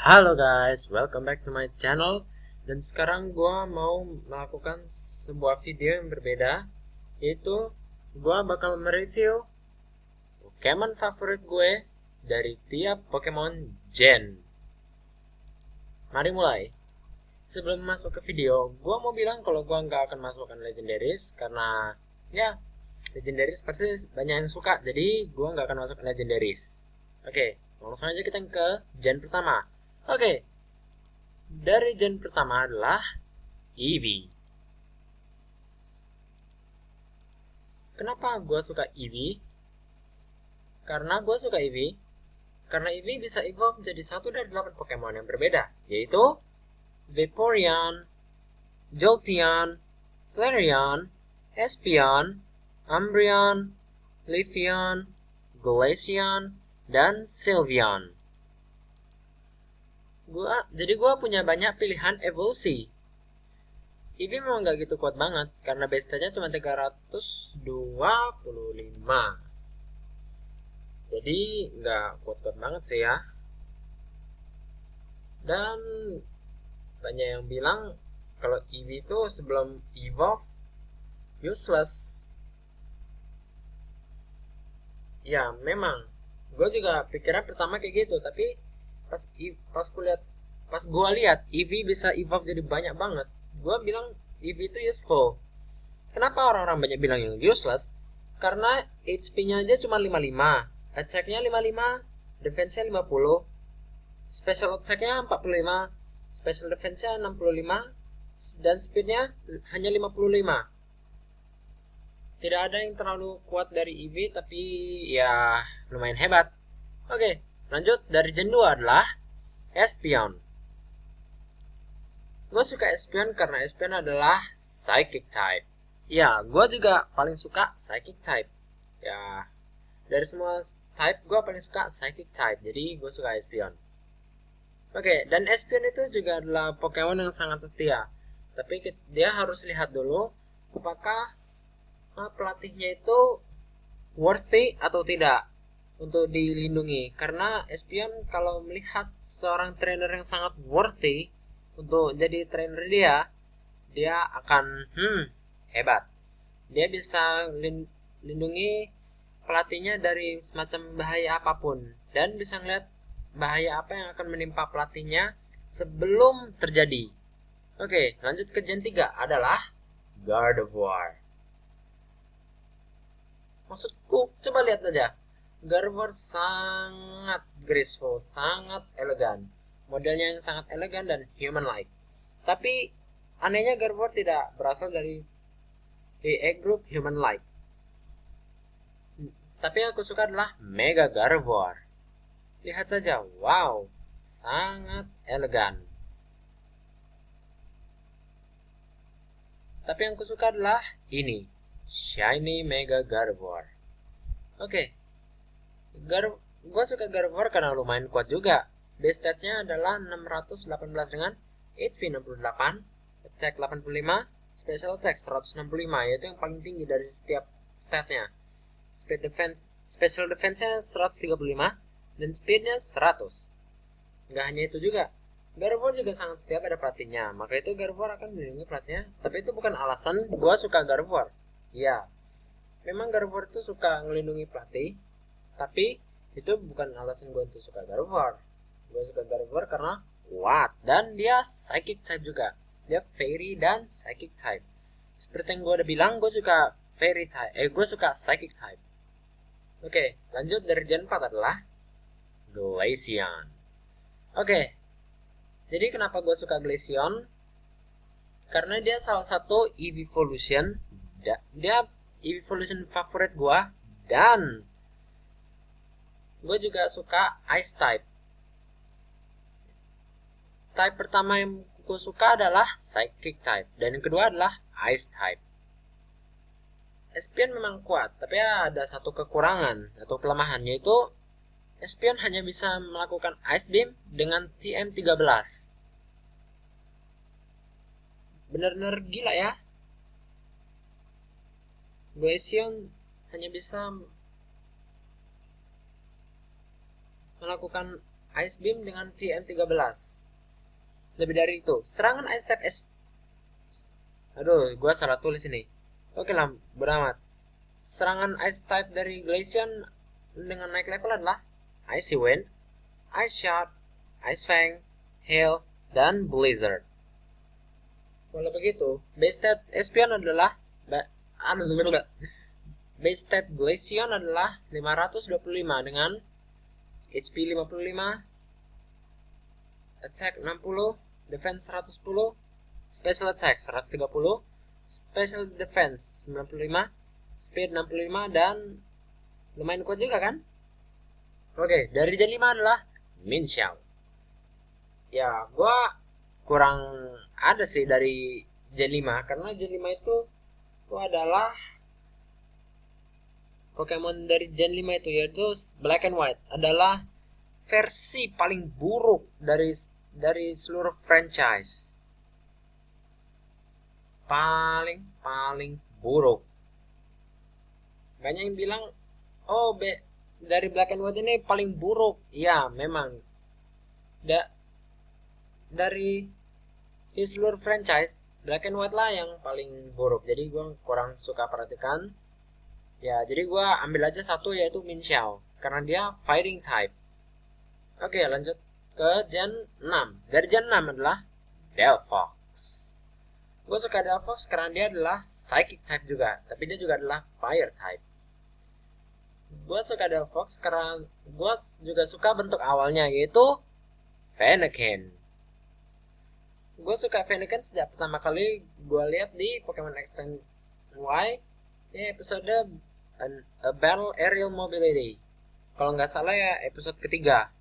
Halo guys, welcome back to my channel. Dan sekarang gua mau melakukan sebuah video yang berbeda, yaitu gua bakal mereview Pokemon favorit gue dari tiap Pokemon Gen. Mari mulai. Sebelum masuk ke video, gua mau bilang kalau gua nggak akan masukkan Legendaries karena ya Legendaries pasti banyak yang suka, jadi gua nggak akan masukkan Legendaries. Oke, langsung aja kita ke Gen pertama. Oke, dari gen pertama adalah Eevee. Kenapa gue suka Eevee? Karena gue suka Eevee karena Eevee bisa evolve menjadi satu dari 8 Pokemon yang berbeda, yaitu Vaporeon, Jolteon, Flareon, Espeon, Umbreon, Leafeon, Glaceon, dan Sylveon. Jadi gue punya banyak pilihan evolusi. Eevee memang nggak gitu kuat banget karena base stat-nya cuma 325. Jadi nggak kuat-kuat banget sih ya. Dan banyak yang bilang kalau Eevee itu sebelum evolve useless. Ya memang, gue juga pikiran pertama kayak gitu, tapi pas gue lihat Eevee bisa evolve jadi banyak banget, gue bilang Eevee itu useful. Kenapa orang-orang banyak bilang yang useless? Karena HP-nya aja cuma 55, attack-nya 55, defense-nya 50, special attack-nya 45, special defense-nya 65, dan speed-nya hanya 55. Tidak ada yang terlalu kuat dari Eevee, tapi ya lumayan hebat. Oke, lanjut dari Gen 2 adalah Espeon. Gue suka Espeon karena Espeon adalah Psychic type. Ya, gue juga paling suka Psychic type. Ya, dari semua type gue paling suka Psychic type. Jadi gue suka Espeon. Oke, dan Espeon itu juga adalah Pokemon yang sangat setia. Tapi dia harus lihat dulu apakah pelatihnya itu worthy atau tidak untuk dilindungi. Karena Espeon kalau melihat seorang trainer yang sangat worthy untuk jadi trainer dia akan hebat. Dia bisa lindungi pelatihnya dari semacam bahaya apapun dan bisa melihat bahaya apa yang akan menimpa pelatihnya sebelum terjadi. Oke, lanjut ke Gen 3 adalah Gardevoir. Maksudku, coba lihat aja. Gardevoir sangat graceful, sangat elegan. Modelnya yang sangat elegan dan human-like. Tapi anehnya Gardevoir tidak berasal dari EA Group human-like. Tapi yang aku suka adalah Mega Gardevoir. Lihat saja, wow, sangat elegan. Tapi yang aku suka adalah ini, Shiny Mega Gardevoir. Oke, gue suka Gardevoir karena lumayan kuat juga. Base stat-nya adalah 618 dengan HP 68, attack 85, special attack 165, yaitu yang paling tinggi dari setiap statnya. Special defense-nya 135 dan speed-nya 100. Nggak hanya itu juga, Gardevoir juga sangat setia pada pelatihnya, maka itu Gardevoir akan melindungi pelatihnya. Tapi itu bukan alasan gue suka Gardevoir. Ya, memang Gardevoir itu suka melindungi pelatih, tapi itu bukan alasan gue untuk suka Gardevoir. Gue suka Gardevoir karena kuat dan dia psychic type juga. Dia fairy dan psychic type. Seperti yang gue udah bilang, gue suka fairy type. Gue suka psychic type. Oke, lanjut dari Gen 4 adalah Glaceon. Oke, jadi kenapa gue suka Glaceon? Karena dia salah satu evolution. Dia evolution favorit gue. Dan gue juga suka Ice type. Type pertama yang gue suka adalah Psychic type. Dan yang kedua adalah Ice type. Espeon memang kuat, tapi ada satu kekurangan atau kelemahan, yaitu Espeon hanya bisa melakukan Ice Beam dengan TM13. Benar-benar gila ya. Glaceon hanya bisa melakukan Ice Beam dengan CM13. Lebih dari itu, serangan Ice Type Aduh, gua salah tulis ini. Oke lah, beramat. Serangan Ice Type dari Glaceon dengan naik level adalah Icy Wind, Ice Shot, Ice Fang, Hail, dan Blizzard. Walau begitu, base stat Espeon adalah base stat Glaceon adalah 525 dengan HP 55, Attack 60, Defense 110, Special Attack 130, Special Defense 95, Speed 65, dan lumayan kuat juga kan? Oke, dari Gen 5 adalah Minxiao. Ya, gua kurang ada sih dari Gen 5 karena Gen 5 itu adalah Pokemon dari Gen 5 itu, yaitu Black and White, adalah versi paling buruk dari seluruh franchise. Paling buruk. Banyak yang bilang, oh dari Black and White ini paling buruk. Ya, memang. Dari di seluruh franchise, Black and White lah yang paling buruk. Jadi gue kurang suka perhatikan. Ya, jadi gue ambil aja satu, yaitu Minxiao, karena dia fighting type. Oke, lanjut ke Gen 6. Dari Gen 6 adalah Delphox. Gue suka Delphox karena dia adalah psychic type juga, tapi dia juga adalah fire type. Gue suka Delphox karena gue juga suka bentuk awalnya, yaitu Fennekin. Gue suka Fennekin sejak pertama kali gue lihat di Pokemon X and Y, ini episode A Battle Aerial Mobility. Kalau nggak salah ya episode ketiga.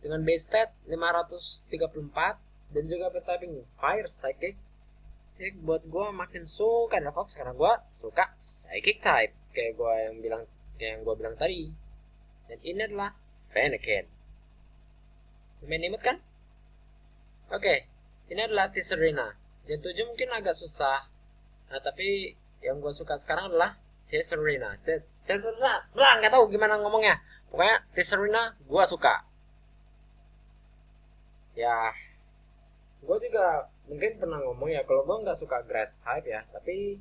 Dengan base stat 534 dan juga bertyping Fire Psychic. Jadi buat gue makin suka Delphox karena gue suka Psychic type, kayak yang gue bilang tadi. Dan ini adalah Fennekin. Lumayan imut kan? Oke, ini adalah Tisserina. Gen 7 mungkin agak susah. Nah, tapi yang gue suka sekarang adalah Tisserina. Nggak tahu gimana ngomongnya. Pokoknya Tisserina gue suka. Ya, gue juga mungkin pernah ngomong ya kalau gue nggak suka grass type ya, tapi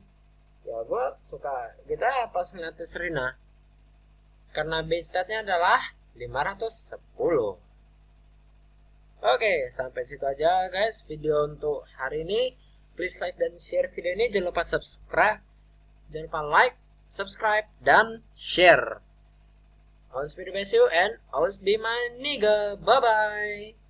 ya gue suka gitu ya pas ngeliat Tisserina karena base statnya adalah 510. Oke, sampai situ aja guys video untuk hari ini. Please like dan share video ini. Jangan lupa subscribe. Jangan lupa like, subscribe, dan share. Always be the best you and always be my nigga. Bye bye.